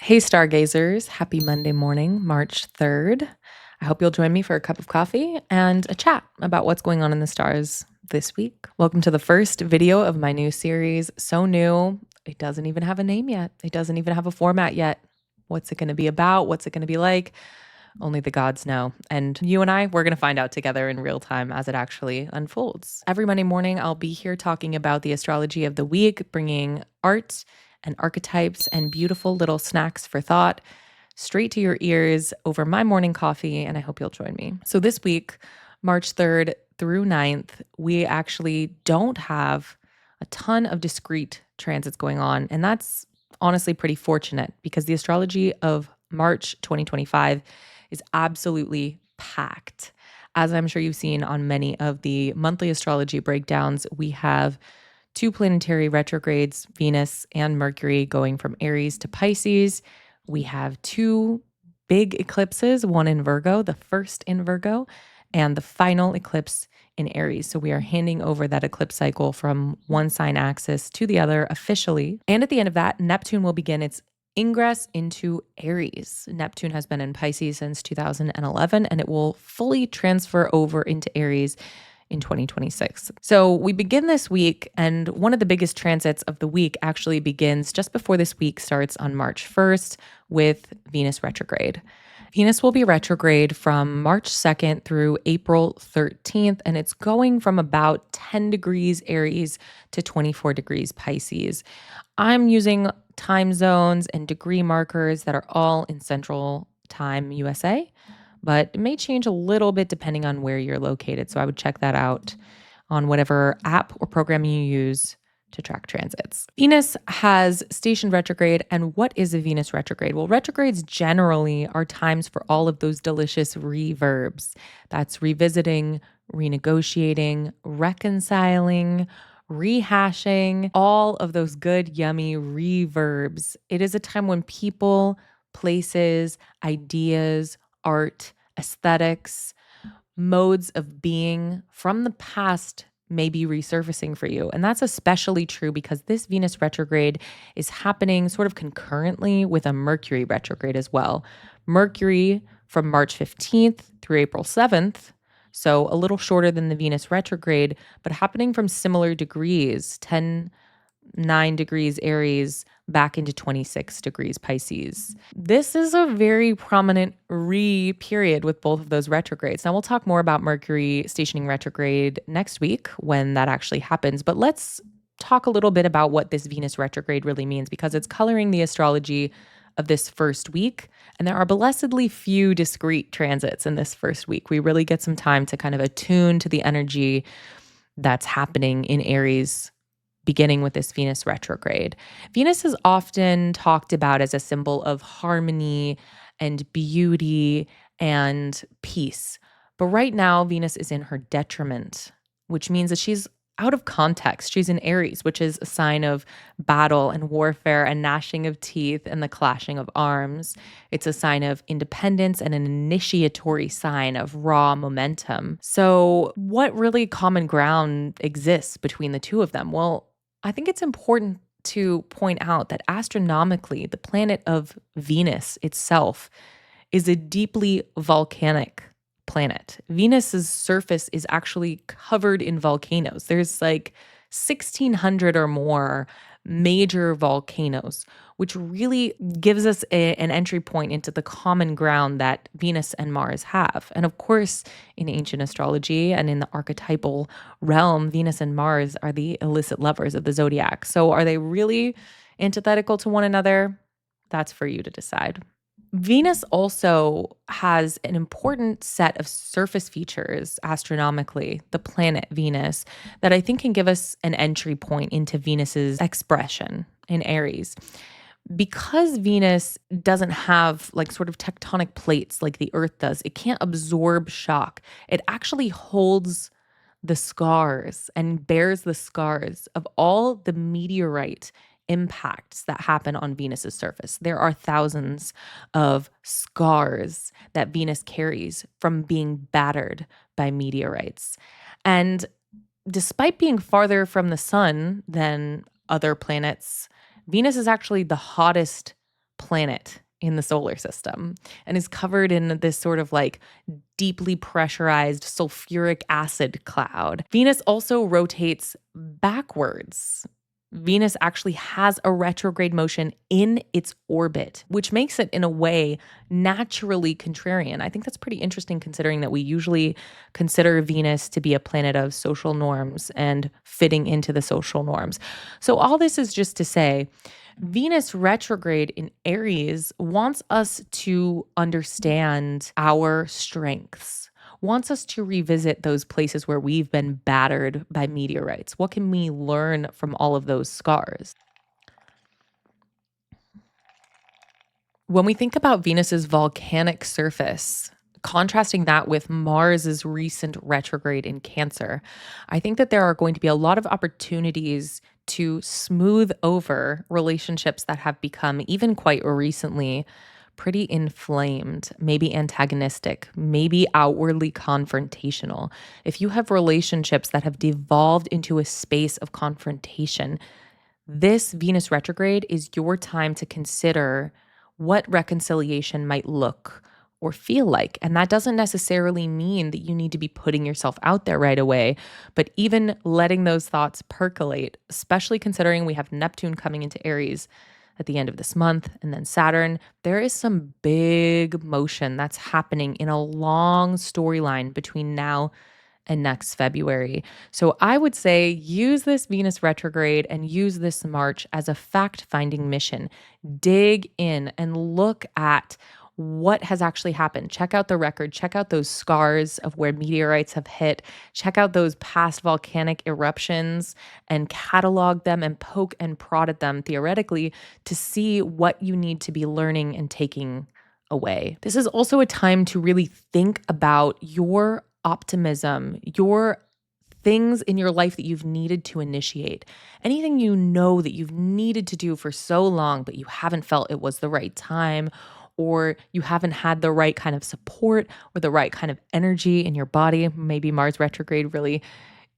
Hey, stargazers. Happy Monday morning, March 3rd. I hope you'll join me for a cup of coffee and a chat about what's going on in the stars this week. Welcome to the first video of my new series. So new, it doesn't even have a name yet. It doesn't even have a format yet. What's it going to be about? What's it going to be like? Only the gods know. And you and I, we're going to find out together in real time as it actually unfolds. Every Monday morning, I'll be here talking about the astrology of the week, bringing art and archetypes and beautiful little snacks for thought straight to your ears over my morning coffee. And I hope you'll join me. So this week, March 3rd through 9th, we actually don't have a ton of discrete transits going on. And that's honestly pretty fortunate because the astrology of March 2025 is absolutely packed. As I'm sure you've seen on many of the monthly astrology breakdowns, we have two planetary retrogrades, Venus and Mercury, going from Aries to Pisces. We have two big eclipses, one in Virgo, the first in Virgo, and the final eclipse in Aries. So we are handing over that eclipse cycle from one sign axis to the other officially. And at the end of that, Neptune will begin its ingress into Aries. Neptune has been in Pisces since 2011, and it will fully transfer over into Aries in 2026. So we begin this week, and one of the biggest transits of the week actually begins just before this week starts on March 1st with Venus retrograde. Venus will be retrograde from March 2nd through April 13th, and it's going from about 10 degrees Aries to 24 degrees Pisces. I'm using time zones and degree markers that are all in Central Time USA, but it may change a little bit depending on where you're located. So I would check that out on whatever app or program you use to track transits. Venus has stationed retrograde. And what is a Venus retrograde? Well, retrogrades generally are times for all of those delicious reverbs. That's revisiting, renegotiating, reconciling, rehashing, all of those good, yummy reverbs. It is a time when people, places, ideas, art, aesthetics, modes of being from the past may be resurfacing for you. And that's especially true because this Venus retrograde is happening sort of concurrently with a Mercury retrograde as well. Mercury from March 15th through April 7th. So a little shorter than the Venus retrograde, but happening from similar degrees, 9 degrees Aries back into 26 degrees Pisces. This is a very prominent period with both of those retrogrades. Now, we'll talk more about Mercury stationing retrograde next week when that actually happens, but let's talk a little bit about what this Venus retrograde really means because it's coloring the astrology of this first week. And there are blessedly few discrete transits in this first week. We really get some time to kind of attune to the energy that's happening in Aries beginning with this Venus retrograde. Venus is often talked about as a symbol of harmony and beauty and peace. But right now, Venus is in her detriment, which means that she's out of context. She's in Aries, which is a sign of battle and warfare and gnashing of teeth and the clashing of arms. It's a sign of independence and an initiatory sign of raw momentum. So, what really common ground exists between the two of them? Well, I think it's important to point out that astronomically, the planet of Venus itself is a deeply volcanic planet. Venus's surface is actually covered in volcanoes. There's like 1,600 or more major volcanoes, which really gives us an entry point into the common ground that Venus and Mars have. And of course, in ancient astrology and in the archetypal realm, Venus and Mars are the illicit lovers of the zodiac. So are they really antithetical to one another? That's for you to decide. Venus also has an important set of surface features astronomically, the planet Venus, that I think can give us an entry point into Venus's expression in Aries. Because Venus doesn't have like sort of tectonic plates like the Earth does, it can't absorb shock. It actually holds the scars and bears the scars of all the meteorite impacts that happen on Venus's surface. There are thousands of scars that Venus carries from being battered by meteorites. And despite being farther from the sun than other planets, Venus is actually the hottest planet in the solar system and is covered in this sort of like deeply pressurized sulfuric acid cloud. Venus also rotates backwards. Venus actually has a retrograde motion in its orbit, which makes it, in a way, naturally contrarian. I think that's pretty interesting considering that we usually consider Venus to be a planet of social norms and fitting into the social norms. So, all this is just to say, Venus retrograde in Aries wants us to understand our strengths, wants us to revisit those places where we've been battered by meteorites. What can we learn from all of those scars? When we think about Venus's volcanic surface, contrasting that with Mars's recent retrograde in Cancer, I think that there are going to be a lot of opportunities to smooth over relationships that have become, even quite recently, pretty inflamed, maybe antagonistic, maybe outwardly confrontational. If you have relationships that have devolved into a space of confrontation, this Venus retrograde is your time to consider what reconciliation might look or feel like. And that doesn't necessarily mean that you need to be putting yourself out there right away, but even letting those thoughts percolate, especially considering we have Neptune coming into Aries at the end of this month and then Saturn. There is some big motion that's happening in a long storyline between now and next February. So I would say use this Venus retrograde and use this March as a fact finding mission. Dig in and look at what has actually happened. Check out the record, check out those scars of where meteorites have hit, check out those past volcanic eruptions and catalog them and poke and prod at them theoretically to see what you need to be learning and taking away. This is also a time to really think about your optimism, your things in your life that you've needed to initiate, anything you know that you've needed to do for so long, but you haven't felt it was the right time, or you haven't had the right kind of support or the right kind of energy in your body. Maybe Mars retrograde really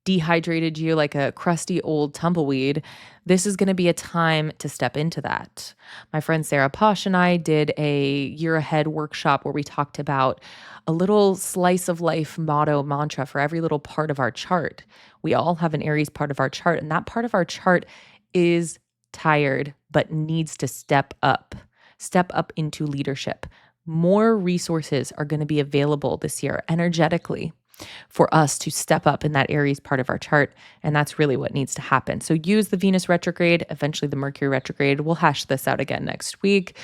dehydrated you like a crusty old tumbleweed. This is going to be a time to step into that. My friend Sarah Posh and I did a year ahead workshop where we talked about a little slice of life motto mantra for every little part of our chart. We all have an Aries part of our chart, and that part of our chart is tired but needs to step up into leadership. More resources are going to be available this year energetically for us to step up in that Aries part of our chart. And that's really what needs to happen. So use the Venus retrograde, eventually the Mercury retrograde. We'll hash this out again next week.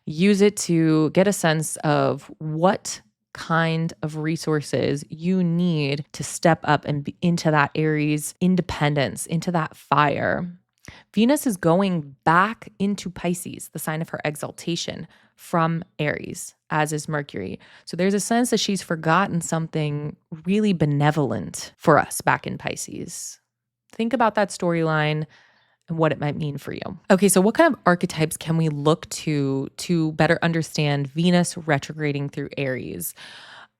Use it to get a sense of what kind of resources you need to step up and be into that Aries independence, into that fire. Venus is going back into Pisces, the sign of her exaltation, from Aries, as is Mercury. So there's a sense that she's forgotten something really benevolent for us back in Pisces. Think about that storyline and what it might mean for you. Okay, so what kind of archetypes can we look to better understand Venus retrograding through Aries?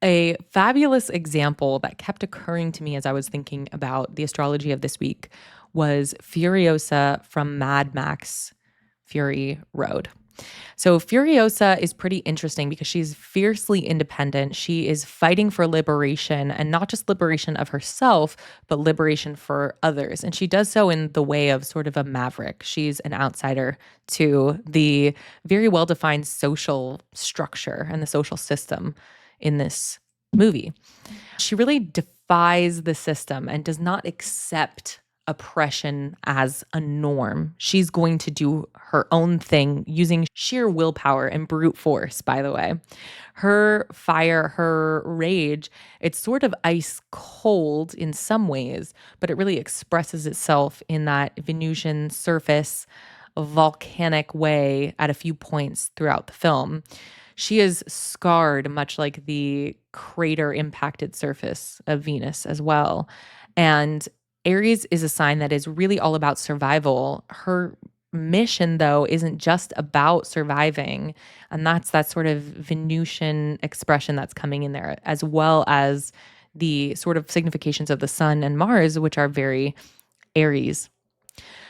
A fabulous example that kept occurring to me as I was thinking about the astrology of this week was Furiosa from Mad Max Fury Road. So Furiosa is pretty interesting because she's fiercely independent. She is fighting for liberation, and not just liberation of herself, but liberation for others. And she does so in the way of sort of a maverick. She's an outsider to the very well-defined social structure and the social system in this movie. She really defies the system and does not accept oppression as a norm. She's going to do her own thing using sheer willpower and brute force, by the way. Her fire, her rage, it's sort of ice cold in some ways, but it really expresses itself in that Venusian surface, volcanic way at a few points throughout the film. She is scarred, much like the crater impacted surface of Venus as well. And Aries is a sign that is really all about survival. Her mission, though, isn't just about surviving. And that's that sort of Venusian expression that's coming in there, as well as the sort of significations of the sun and Mars, which are very Aries.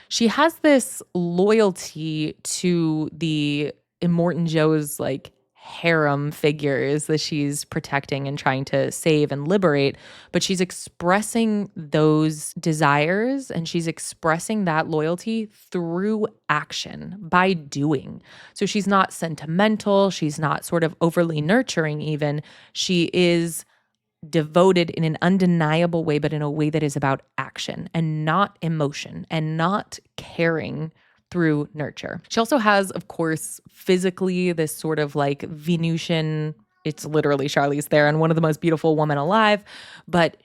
She has this loyalty to the Immortan Joe's like harem figures that she's protecting and trying to save and liberate, but she's expressing those desires and she's expressing that loyalty through action by doing. So she's not sentimental, she's not sort of overly nurturing even. She is devoted in an undeniable way, but in a way that is about action and not emotion and not caring through nurture. She also has, of course, physically this sort of like Venusian, it's literally Charlize Theron, one of the most beautiful women alive, but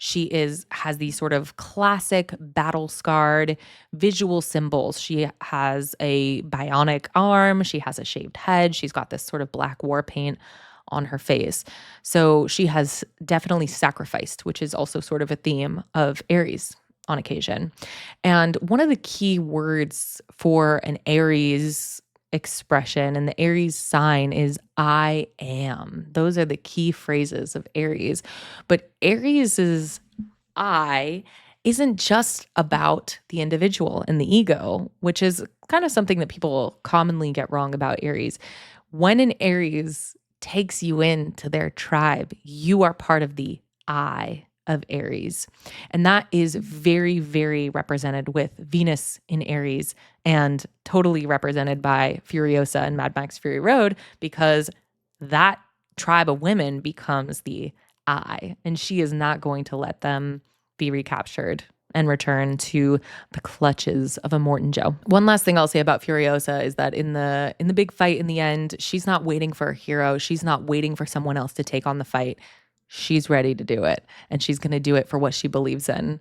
has these sort of classic battle scarred visual symbols. She has a bionic arm, she has a shaved head, she's got this sort of black war paint on her face. So she has definitely sacrificed, which is also sort of a theme of Aries on occasion. And one of the key words for an Aries expression and the Aries sign is I am. Those are the key phrases of Aries. But Aries's I isn't just about the individual and the ego, which is kind of something that people commonly get wrong about Aries. When an Aries takes you into their tribe, you are part of the I of Aries. And that is very, very represented with Venus in Aries and totally represented by Furiosa and Mad Max Fury Road, because that tribe of women becomes the I, and she is not going to let them be recaptured and return to the clutches of Immortan Joe. One last thing I'll say about Furiosa is that in the big fight in the end, she's not waiting for a hero. She's not waiting for someone else to take on the fight. She's ready to do it, and she's going to do it for what she believes in.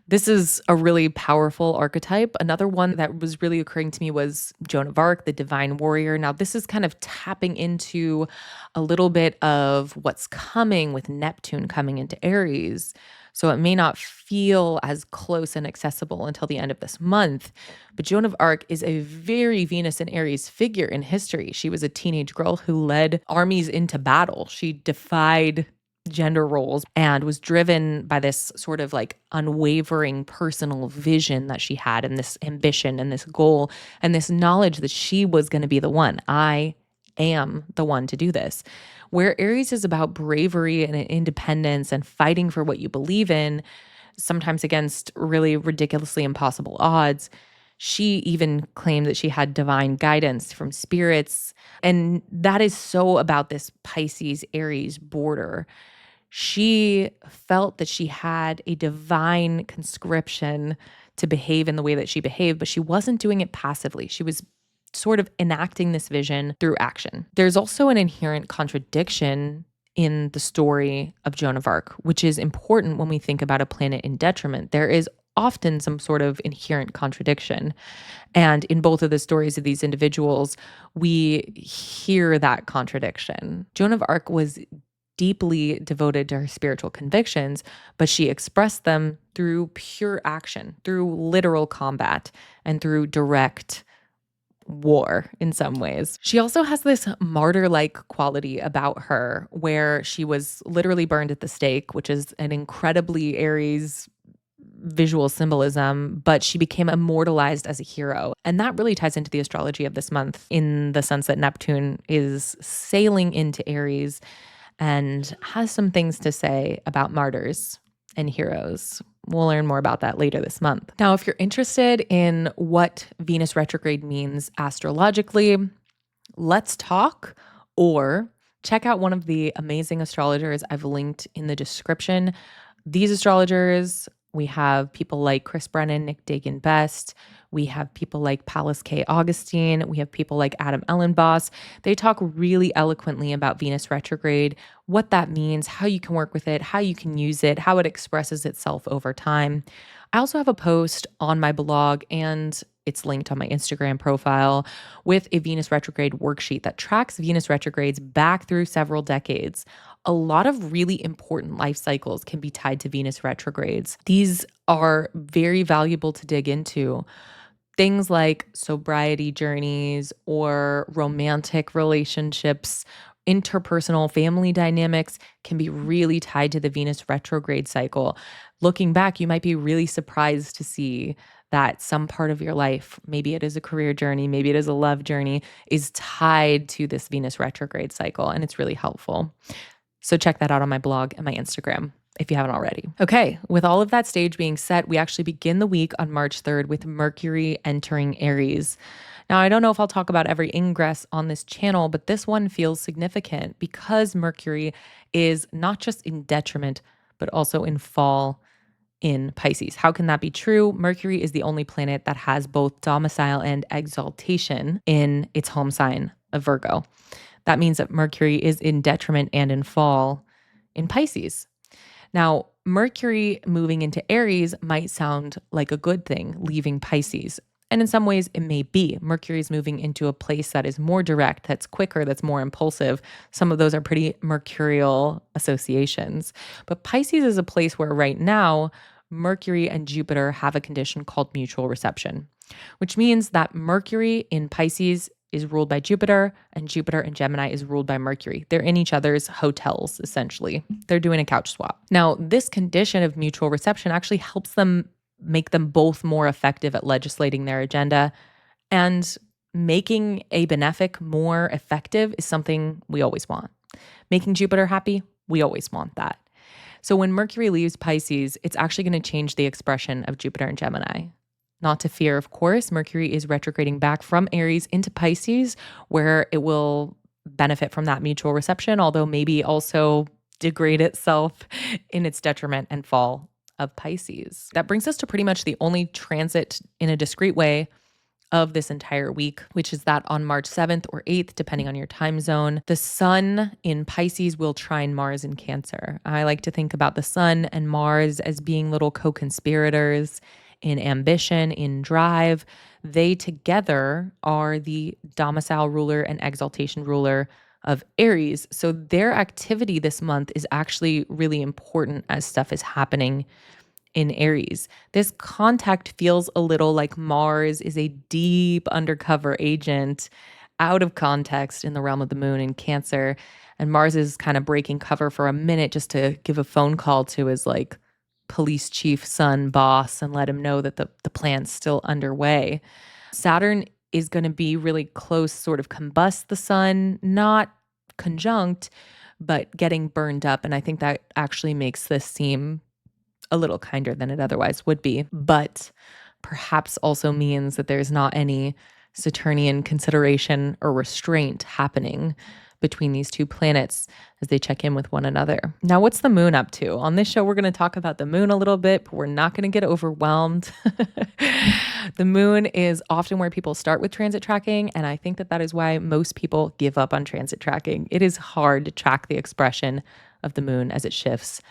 This is a really powerful archetype. Another one that was really occurring to me was Joan of Arc, the divine warrior. Now, this is kind of tapping into a little bit of what's coming with Neptune coming into Aries. So it may not feel as close and accessible until the end of this month. But Joan of Arc is a very Venus and Aries figure in history. She was a teenage girl who led armies into battle. She defied gender roles and was driven by this sort of like unwavering personal vision that she had, and this ambition and this goal and this knowledge that she was going to be the one. I am the one to do this. Where Aries is about bravery and independence and fighting for what you believe in, sometimes against really ridiculously impossible odds. She even claimed that she had divine guidance from spirits. And that is so about this Pisces Aries border. She felt that she had a divine conscription to behave in the way that she behaved, but she wasn't doing it passively. She was sort of enacting this vision through action. There's also an inherent contradiction in the story of Joan of Arc, which is important when we think about a planet in detriment. There is often some sort of inherent contradiction. And in both of the stories of these individuals, we hear that contradiction. Joan of Arc was deeply devoted to her spiritual convictions, but she expressed them through pure action, through literal combat, and through direct war in some ways. She also has this martyr-like quality about her where she was literally burned at the stake, which is an incredibly Aries visual symbolism, but she became immortalized as a hero. And that really ties into the astrology of this month in the sense that Neptune is sailing into Aries and has some things to say about martyrs and heroes. We'll learn more about that later this month. Now, if you're interested in what Venus retrograde means astrologically, let's talk, or check out one of the amazing astrologers I've linked in the description. These astrologers, we have people like Chris Brennan, Nick Dagan Best. We have people like Pallas K. Augustine. We have people like Adam Ellenboss. They talk really eloquently about Venus retrograde, what that means, how you can work with it, how you can use it, how it expresses itself over time. I also have a post on my blog, and it's linked on my Instagram profile, with a Venus retrograde worksheet that tracks Venus retrogrades back through several decades. A lot of really important life cycles can be tied to Venus retrogrades. These are very valuable to dig into. Things like sobriety journeys or romantic relationships, interpersonal family dynamics can be really tied to the Venus retrograde cycle. Looking back, you might be really surprised to see that some part of your life, maybe it is a career journey, maybe it is a love journey, is tied to this Venus retrograde cycle. And it's really helpful. So check that out on my blog and my Instagram if you haven't already. Okay, with all of that stage being set, we actually begin the week on March 3rd with Mercury entering Aries. Now, I don't know if I'll talk about every ingress on this channel, but this one feels significant because Mercury is not just in detriment, but also in fall in Pisces. How can that be true? Mercury is the only planet that has both domicile and exaltation in its home sign of Virgo. That means that Mercury is in detriment and in fall in Pisces. Now, Mercury moving into Aries might sound like a good thing, leaving Pisces. And in some ways, it may be. Mercury is moving into a place that is more direct, that's quicker, that's more impulsive. Some of those are pretty mercurial associations. But Pisces is a place where right now, Mercury and Jupiter have a condition called mutual reception, which means that Mercury in Pisces is ruled by Jupiter, and Jupiter in Gemini is ruled by Mercury. They're in each other's hotels, essentially. They're doing a couch swap. Now, this condition of mutual reception actually helps them make them both more effective at legislating their agenda. And making a benefic more effective is something we always want. Making Jupiter happy, we always want that. So when Mercury leaves Pisces, it's actually going to change the expression of Jupiter and Gemini. Not to fear, of course, Mercury is retrograding back from Aries into Pisces, where it will benefit from that mutual reception, although maybe also degrade itself in its detriment and fall of Pisces. That brings us to pretty much the only transit in a discrete way of this entire week, which is that on March 7th or 8th, depending on your time zone, the sun in Pisces will trine Mars in Cancer. I like to think about the sun and Mars as being little co-conspirators in ambition, in drive. They together are the domicile ruler and exaltation ruler of Aries. So their activity this month is actually really important as stuff is happening in Aries. This contact feels a little like Mars is a deep undercover agent out of context in the realm of the moon in Cancer. And Mars is kind of breaking cover for a minute just to give a phone call to his like police chief, son, boss, and let him know that the plan's still underway. Saturn is going to be really close, sort of combust the sun, not conjunct, but getting burned up. And I think that actually makes this seem a little kinder than it otherwise would be, but perhaps also means that there's not any Saturnian consideration or restraint happening between these two planets as they check in with one another. Now, what's the moon up to? On this show, we're going to talk about the moon a little bit, but we're not going to get overwhelmed. The moon is often where people start with transit tracking, and I think that that is why most people give up on transit tracking. It is hard to track the expression of the moon as it shifts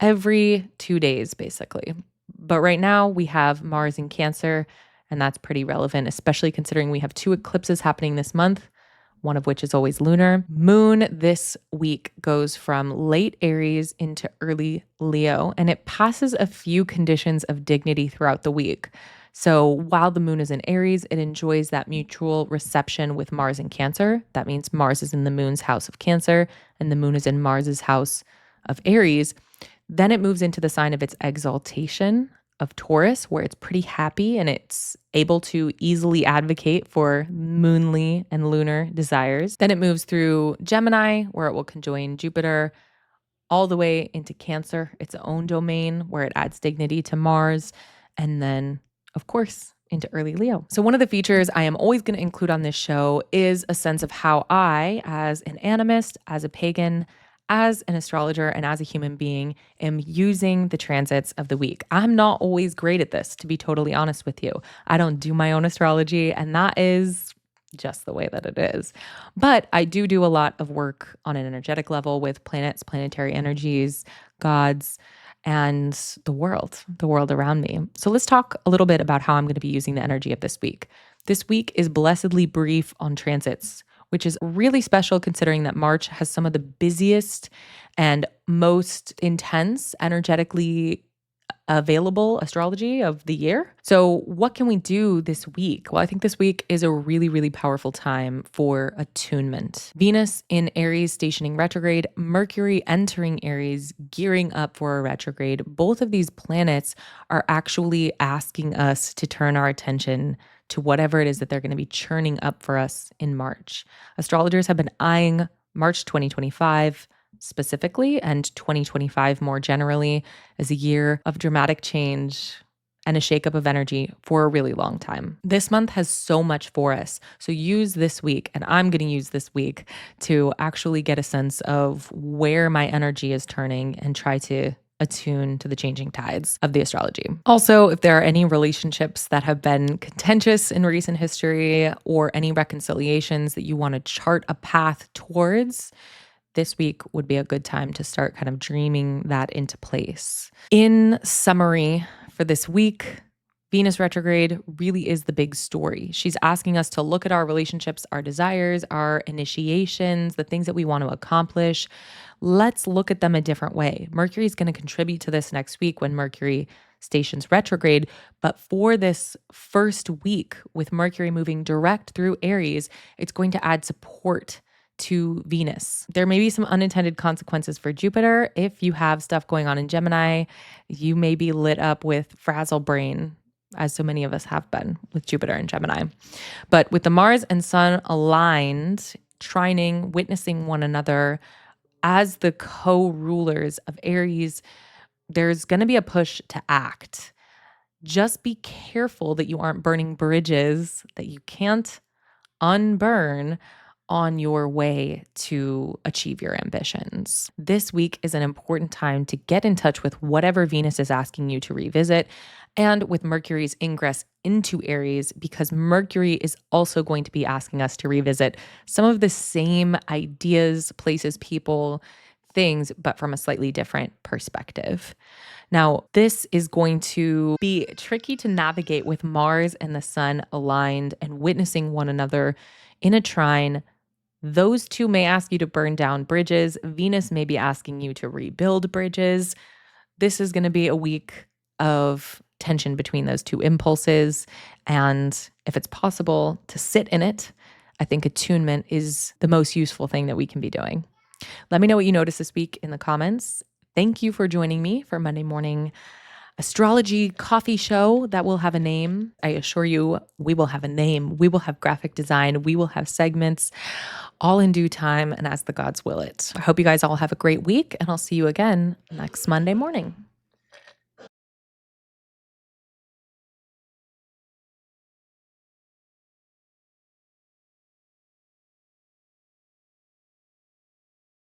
every 2 days, basically. But right now, we have Mars in Cancer, and that's pretty relevant, especially considering we have 2 eclipses happening this month, one of which is always lunar. Moon this week goes from late Aries into early Leo, and it passes a few conditions of dignity throughout the week. So while the moon is in Aries, it enjoys that mutual reception with Mars in Cancer. That means Mars is in the moon's house of Cancer, and the moon is in Mars's house of Aries. Then it moves into the sign of its exaltation of Taurus, where it's pretty happy and it's able to easily advocate for moonly and lunar desires. Then it moves through Gemini, where it will conjoin Jupiter, all the way into Cancer, its own domain, where it adds dignity to Mars, and then, of course, into early Leo. So one of the features I am always going to include on this show is a sense of how I, as an animist, as a pagan, as an astrologer, and as a human being, am using the transits of the week. I'm not always great at this, to be totally honest with you. I don't do my own astrology, and that is just the way that it is. But I do a lot of work on an energetic level with planets, planetary energies, gods, and the world around me. So let's talk a little bit about how I'm going to be using the energy of this week. This week is blessedly brief on transits, which is really special considering that March has some of the busiest and most intense energetically available astrology of the year. So what can we do this week? Well, I think this week is a really, really powerful time for attunement. Venus in Aries stationing retrograde, Mercury entering Aries, gearing up for a retrograde. Both of these planets are actually asking us to turn our attention to whatever it is that they're going to be churning up for us in March. Astrologers have been eyeing March 2025 specifically and 2025 more generally as a year of dramatic change and a shakeup of energy for a really long time. This month has so much for us. So use this week, and I'm going to use this week to actually get a sense of where my energy is turning and try to attune to the changing tides of the astrology. Also, if there are any relationships that have been contentious in recent history or any reconciliations that you want to chart a path towards, this week would be a good time to start kind of dreaming that into place. In summary, for this week, Venus retrograde really is the big story. She's asking us to look at our relationships, our desires, our initiations, the things that we want to accomplish. Let's look at them a different way. Mercury is going to contribute to this next week when Mercury stations retrograde. But for this first week with Mercury moving direct through Aries, it's going to add support to Venus. There may be some unintended consequences for Jupiter. If you have stuff going on in Gemini, you may be lit up with frazzle brain, as so many of us have been with Jupiter and Gemini. But with the Mars and Sun aligned, trining, witnessing one another as the co-rulers of Aries, there's going to be a push to act. Just be careful that you aren't burning bridges that you can't unburn on your way to achieve your ambitions. This week is an important time to get in touch with whatever Venus is asking you to revisit, and with Mercury's ingress into Aries, because Mercury is also going to be asking us to revisit some of the same ideas, places, people, things, but from a slightly different perspective. Now, this is going to be tricky to navigate with Mars and the Sun aligned and witnessing one another in a trine. Those two may ask you to burn down bridges. Venus may be asking you to rebuild bridges. This is going to be a week of tension between those two impulses. And if it's possible to sit in it, I think attunement is the most useful thing that we can be doing. Let me know what you noticed this week in the comments. Thank you for joining me for Monday morning astrology coffee show that will have a name. I assure you, we will have a name. We will have graphic design. We will have segments, all in due time and as the gods will it. I hope you guys all have a great week, and I'll see you again next Monday morning.